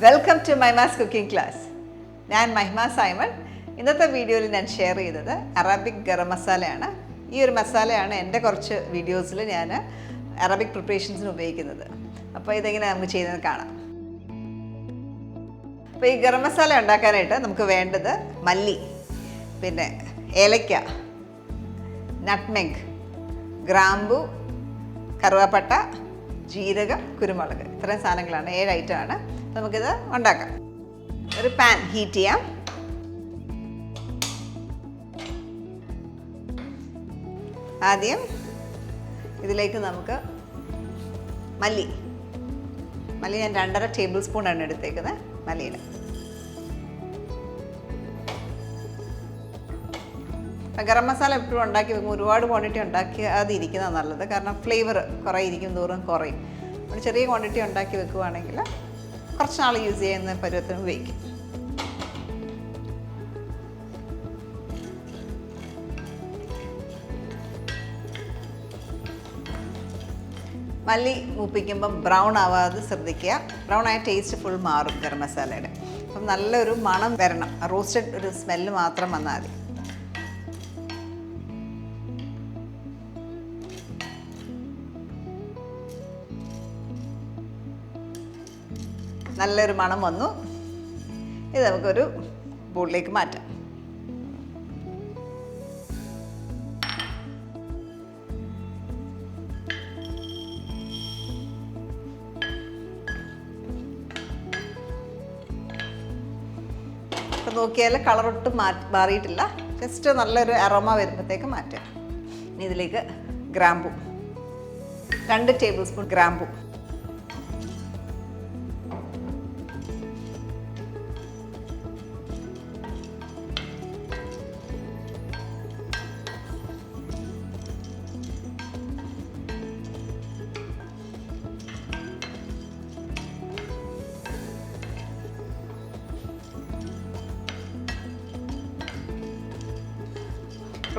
Welcome to Mymaas cooking class. ഞാൻ Mahima Simon. ഇന്നത്തെ വീഡിയോയിൽ ഞാൻ ഷെയർ ചെയ്തത് അറബിക് ഗരം മസാലയാണ്. ഈ ഒരു മസാലയാണ് എൻ്റെ കുറച്ച് വീഡിയോസിൽ ഞാൻ അറബിക് പ്രിപ്പറേഷൻസിന് ഉപയോഗിക്കുന്നത്. അപ്പോൾ ഇതെങ്ങനെ നമുക്ക് ചെയ്യുന്നത് കാണാം. അപ്പോൾ ഈ ഗരം മസാല ഉണ്ടാക്കാനായിട്ട് നമുക്ക് വേണ്ടത് മല്ലി, പിന്നെ ഏലക്ക, നട്ട്മെഗ്, ഗ്രാമ്പു, കറുവാപ്പട്ട, ജീരകം, കുരുമുളക്. ഇത്രയും സാധനങ്ങളാണ്, 7 ഐറ്റമാണ്. നമുക്കിത് ഉണ്ടാക്കാം. ഒരു പാൻ ഹീറ്റ് ചെയ്യാം. ആദ്യം ഇതിലേക്ക് നമുക്ക് മല്ലി ഞാൻ 2.5 ടേബിൾ സ്പൂണാണ് എടുത്തേക്കുന്നത്. മല്ലിയുടെ ഗരം മസാല എപ്പോഴും ഉണ്ടാക്കി വെക്കുമ്പോൾ ഒരുപാട് ക്വാണ്ടിറ്റി ഉണ്ടാക്കി അതിരിക്കുന്നതാണ് നല്ലത്. കാരണം ഫ്ലേവർ കുറേ ഇരിക്കും തോറും കുറയും. ഒരു ചെറിയ ക്വാണ്ടിറ്റി ഉണ്ടാക്കി വെക്കുകയാണെങ്കിൽ കുറച്ച് നാൾ യൂസ് ചെയ്യുന്ന പരുവത്തിന് ഉപയോഗിക്കും. മല്ലി മൂപ്പിക്കുമ്പം ബ്രൗൺ ആവാതെ ശ്രദ്ധിക്കുക. ബ്രൗൺ ആയ ടേസ്റ്റ് ഫുൾ മാറും ഗരം മസാലയുടെ. അപ്പം നല്ലൊരു മണം വരണം, റോസ്റ്റഡ് ഒരു സ്മെല്ല് മാത്രം വന്നാൽ മതി. നല്ലൊരു മണം വന്നു. ഇത് നമുക്കൊരു ബൗളിലേക്ക് മാറ്റാം. ഇപ്പം നോക്കിയാൽ കളറൊട്ടും മാറിയിട്ടില്ല. ജസ്റ്റ് നല്ലൊരു അരോമ വരുമ്പോഴത്തേക്ക് മാറ്റാം. ഇനി ഇതിലേക്ക് ഗ്രാമ്പു, 2 ടേബിൾ സ്പൂൺ ഗ്രാമ്പു,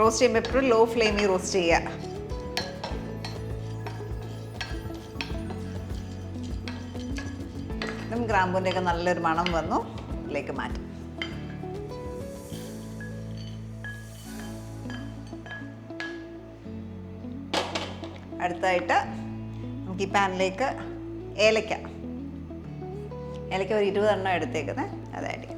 റോസ്റ്റ് ചെയ്യുമ്പോൾ എപ്പോഴും ലോ ഫ്ലെയിമിൽ റോസ്റ്റ് ചെയ്യുക. ഗ്രാമ്പൂൻ്റെയൊക്കെ നല്ലൊരു മണം വന്നു. ഇതിലേക്ക് മാറ്റാം. അടുത്തായിട്ട് നമുക്ക് ഈ പാനിലേക്ക് ഏലക്ക ഒരു 20 എണ്ണം എടുത്തേക്കുന്നത്, അത് ആഡ് ചെയ്യാം.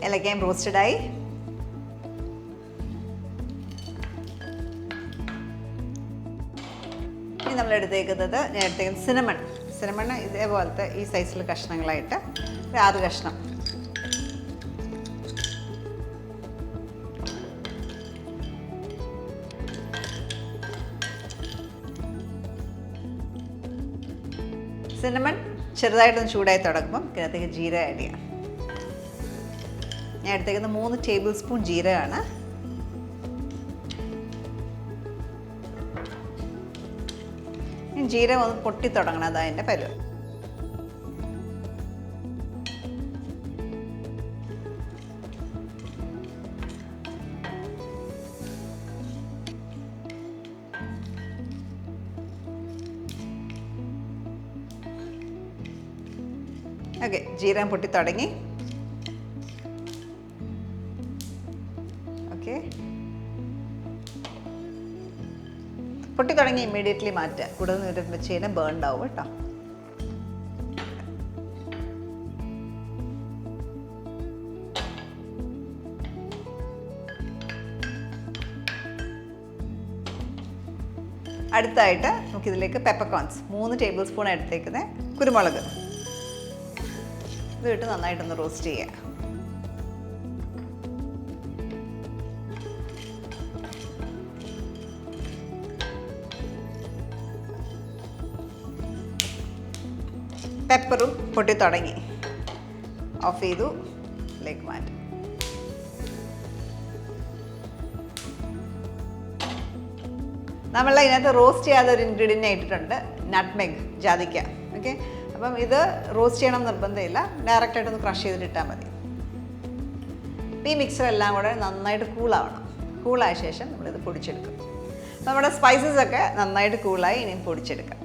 ഏലക്കയും റോസ്റ്റഡായി. ഇനി നമ്മൾ എടുത്തേക്കുന്നത് സിനമൺ ഇതേപോലത്തെ ഈ സൈസിൽ കഷ്ണങ്ങളായിട്ട് 6 കഷ്ണം. സിനമൺ ചെറുതായിട്ടൊന്ന് ചൂടായി തുടങ്ങുമ്പം ഇതിനകത്തേക്ക് ജീരകം ആഡ് ചെയ്യാം. ഞാൻ എടുത്തേക്കുന്നത് 3 ടേബിൾ സ്പൂൺ ജീരകമാണ്. ജീരകം ഒന്ന് പൊട്ടി തുടങ്ങണം, അതാണ് എൻ്റെ പരുവം. ഓക്കെ, ജീരകം പൊട്ടി തുടങ്ങി. പൊട്ടി തുടങ്ങി ഇമ്മീഡിയറ്റ്ലി മാറ്റുക. കൂടുതൽ നേരം വെച്ച് കഴിഞ്ഞാൽ ബേൺഡ് ആവും കേട്ടോ. അടുത്തായിട്ട് നമുക്കിതിലേക്ക് പെപ്പർകോൺസ് 3 ടേബിൾ സ്പൂൺ എടുത്തേക്കുന്നത്, കുരുമുളക്, ഇത് ഇട്ട് നന്നായിട്ടൊന്ന് റോസ്റ്റ് ചെയ്യുക. പെപ്പറും പൊട്ടി തുടങ്ങി. ഓഫ് ചെയ്തു, ഇതിലേക്ക് മാറ്റും. നമ്മൾ ഇതിനകത്ത് റോസ്റ്റ് ചെയ്യാതെ ഒരു ഇൻഗ്രീഡിയൻ്റ് ഇട്ടിട്ടുണ്ട്, നട്ട്മെഗ്, ജാതിക്ക. ഓക്കെ, അപ്പം ഇത് റോസ്റ്റ് ചെയ്യണം നിർബന്ധമില്ല, ഡയറക്റ്റായിട്ടൊന്ന് ക്രഷ് ചെയ്തിട്ട് ഇട്ടാൽ മതി. ഈ മിക്സർ എല്ലാം കൂടെ നന്നായിട്ട് കൂളാവണം. കൂളായ ശേഷം നമ്മളിത് പൊടിച്ചെടുക്കും. നമ്മുടെ സ്പൈസസ് ഒക്കെ നന്നായിട്ട് കൂളായി, ഇനിയും പൊടിച്ചെടുക്കാം.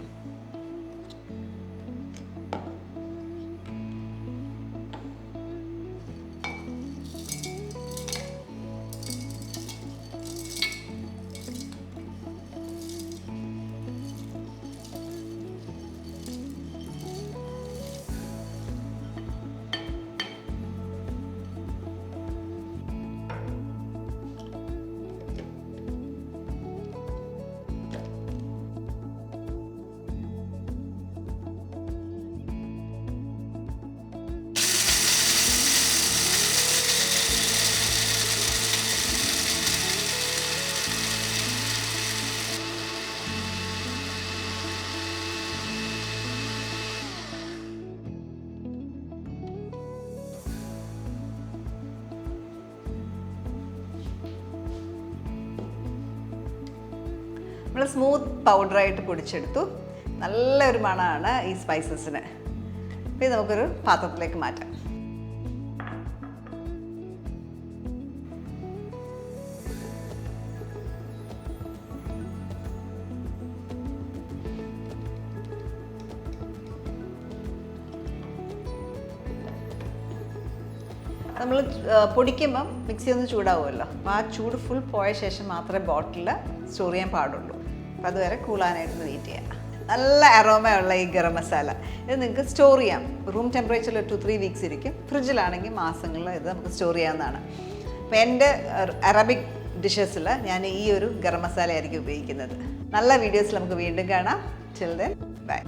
നമ്മൾ സ്മൂത്ത് പൗഡറായിട്ട് പൊടിച്ചെടുത്തു. നല്ലൊരു മണമാണ് ഈ സ്പൈസസിന്. അപ്പോൾ ഇത് നമുക്കൊരു പാത്രത്തിലേക്ക് മാറ്റാം. നമ്മൾ പൊടിക്കുമ്പം മിക്സി ഒന്ന് ചൂടാവുമല്ലോ, അപ്പോൾ ആ ചൂട് ഫുൾ പോയ ശേഷം മാത്രമേ ബോട്ടിൽ സ്റ്റോർ ചെയ്യാൻ പാടുള്ളൂ. അപ്പോൾ അതുവരെ കൂളാനായിട്ട് വെയിറ്റ് ചെയ്യാം. നല്ല അറോമയുള്ള ഈ ഗരം മസാല ഇത് നിങ്ങൾക്ക് സ്റ്റോർ ചെയ്യാം. റൂം ടെമ്പറേച്ചറിൽ 2-3 വീക്സ് ഇരിക്കും. ഫ്രിഡ്ജിലാണെങ്കിൽ മാസങ്ങളിൽ ഇത് നമുക്ക് സ്റ്റോർ ചെയ്യാവുന്നതാണ്. അപ്പോൾ എൻ്റെ അറബിക് ഡിഷസിൽ ഞാൻ ഈ ഒരു ഗരം മസാല ആയിരിക്കും ഉപയോഗിക്കുന്നത്. നല്ല വീഡിയോസിൽ നമുക്ക് വീണ്ടും കാണാം. Till then bye.